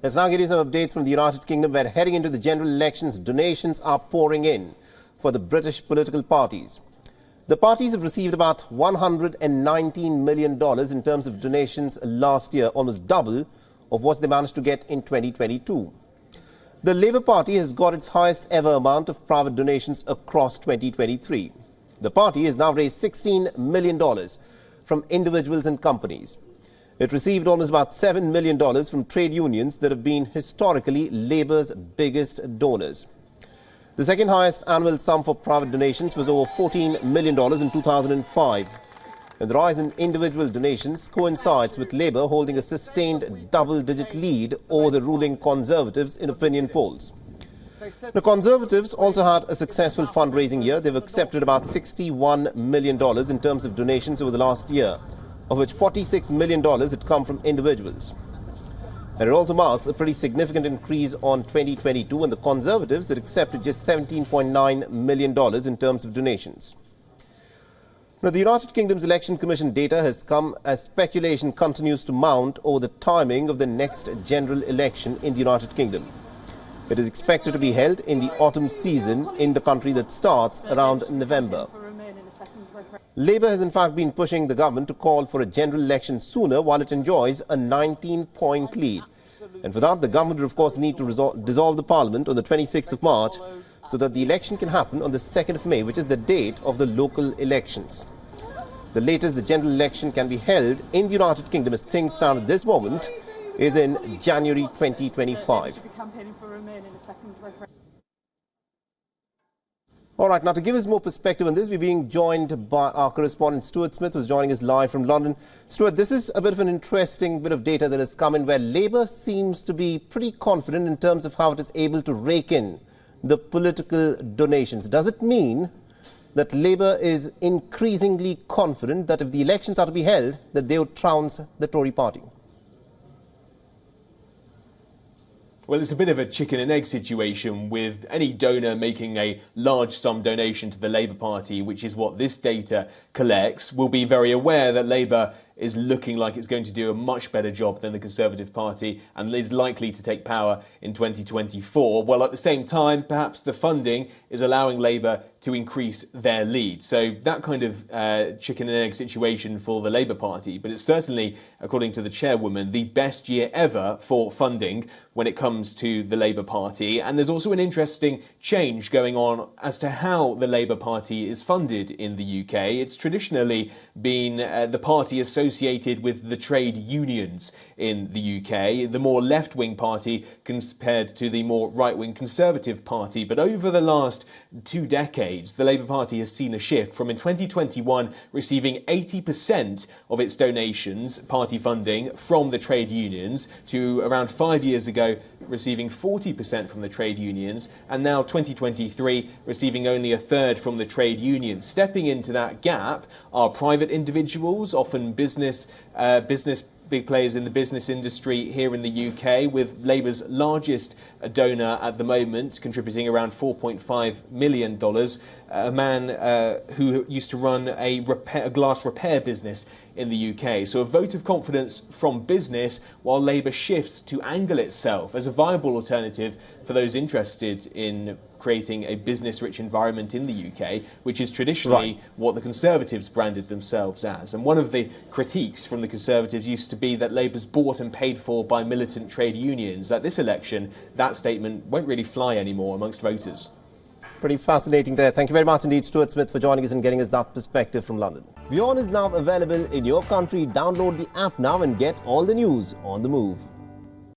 Let's now get you some updates from the United Kingdom, where heading into the general elections, donations are pouring in for the British political parties. The parties have received about $119 million in terms of donations last year, almost double of what they managed to get in 2022. The Labour Party has got its highest ever amount of private donations across 2023. The party has now raised $16 million from individuals and companies. It received almost about $7 million from trade unions that have been historically Labour's biggest donors. The second highest annual sum for private donations was over $14 million in 2005. And the rise in individual donations coincides with Labour holding a sustained double-digit lead over the ruling Conservatives in opinion polls. The Conservatives also had a successful fundraising year. They've accepted about $61 million in terms of donations over the last year, of which $46 million had come from individuals. And it also marks a pretty significant increase on 2022, when the Conservatives had accepted just $17.9 million in terms of donations. Now, the United Kingdom's Election Commission data has come as speculation continues to mount over the timing of the next general election in the United Kingdom. It is expected to be held in the autumn season in the country that starts around November. Labour has in fact been pushing the government to call for a general election sooner, while it enjoys a 19-point lead. And for that, the government would of course need to dissolve the parliament on the 26th of March so that the election can happen on the 2nd of May, which is the date of the local elections. The latest the general election can be held in the United Kingdom, as things stand at this moment, is in January 2025. All right, now to give us more perspective on this, we're being joined by our correspondent Stuart Smith, who's joining us live from London. Stuart, this is a bit of an interesting bit of data that has come in, where Labour seems to be pretty confident in terms of how it is able to rake in the political donations. Does it mean that Labour is increasingly confident that if the elections are to be held, that they would trounce the Tory party? Well, it's a bit of a chicken and egg situation, with any donor making a large sum donation to the Labour Party, which is what this data collects, will be very aware that Labour is looking like it's going to do a much better job than the Conservative Party and is likely to take power in 2024. Well, at the same time, perhaps the funding is allowing Labour to increase their lead. So that kind of chicken and egg situation for the Labour Party. But it's certainly, according to the chairwoman, the best year ever for funding when it comes to the Labour Party. And there's also an interesting change going on as to how the Labour Party is funded in the UK. It's traditionally been the party associated with the trade unions in the UK, the more left-wing party compared to the more right-wing Conservative Party. But over the last 2 decades, the Labour Party has seen a shift from, in 2021, receiving 80% of its donations, party funding, from the trade unions, to around 5 years ago receiving 40% from the trade unions, and now 2023 receiving only a third from the trade unions. Stepping into that gap are private individuals, often business big players in the business industry here in the UK, with Labour's largest donor at the moment contributing around $4.5 million, a man who used to run a glass repair business in the UK. So a vote of confidence from business, while Labour shifts to angle itself as a viable alternative for those interested in creating a business-rich environment in the UK, which is traditionally what the Conservatives branded themselves as. And one of the critiques from the Conservatives used to be that Labour's bought and paid for by militant trade unions. At this election, that statement won't really fly anymore amongst voters. Pretty fascinating there. Thank you very much indeed, Stuart Smith, for joining us and getting us that perspective from London. WION is now available in your country. Download the app now and get all the news on the move.